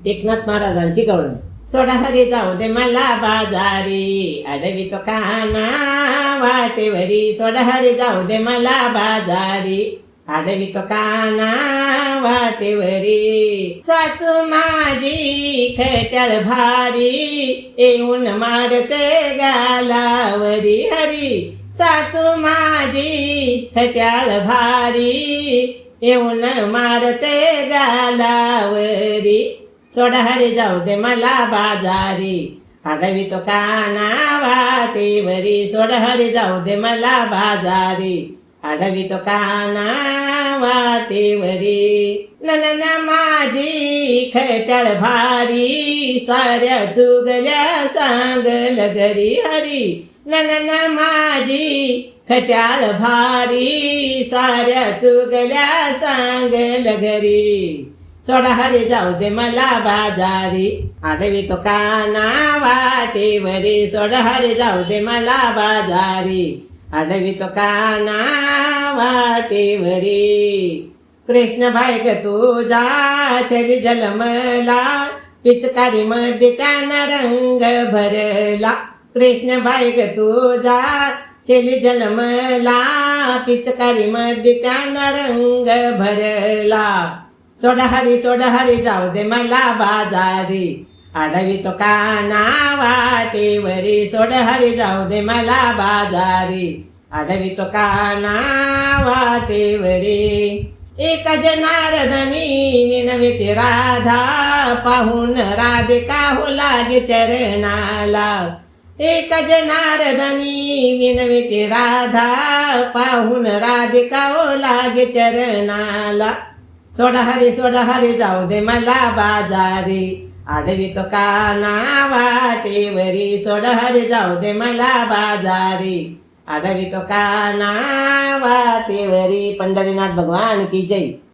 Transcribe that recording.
एकनाथ महाराजांची गवळण. सोडा हरी जाऊ दे मला बाजारी, अडवी तो काना वाटेवरी. सोडा हरी जाऊ दे मला बाजारी, अडवी तो काना वाटेवरी. सासू माझी खट्याळ भारी, येऊन मारते गालावरी. हरी सासू माझी खट्याळ भारी, येऊन मारते गालावरी. सोडा हरी जाऊ दे मला बाजारी, अडवी तो काना वाटेवरी. सोडा हरी जाऊ दे मला बाजारी, अडवी तो काना वाटेवरी. ननन माझी खट्याळ भारी, साऱ्या चुगल्या सांगल घरी. हरी ननन माझी खट्याळ भारी, साऱ्या चुगल्या सांगल घरी. सोडा हरी जाऊ दे मला बाजारी, अडवी तो काना वाटेवरी. सोडा हरी जाऊ दे मला बाजारी, अडवी तो काना वाटेवरी. कृष्ण भाई ग तुझा छरी जलमला, पिचकारी मध्ये त्यानं रंग भरला. कृष्ण भाई ग तुझा छरी जलमला, पिचकारी मध्ये त्यानं रंग भरला. सोडा हरी जाऊ दे मला बाजारी, अडवी तो काना वाटेवरी. सोडा हरी जाऊ दे मला बाजारी, अडवी तो काना वाटेवरी. एक जनार्दनी विनविते राधा, पाहून राधिका हो लागे चरणाला. एक जनार्दनी विनविते राधा, पाहून राधिका हो लागे चरणाला. सोडा हरी जाऊ दे मला बाजारी, अडवी तो काना वाटेवरी. सोडा हरी जाऊ दे मला बाजारी, अडवी तो काना वाटेवरी. पंढरीनाथ भगवान की जय.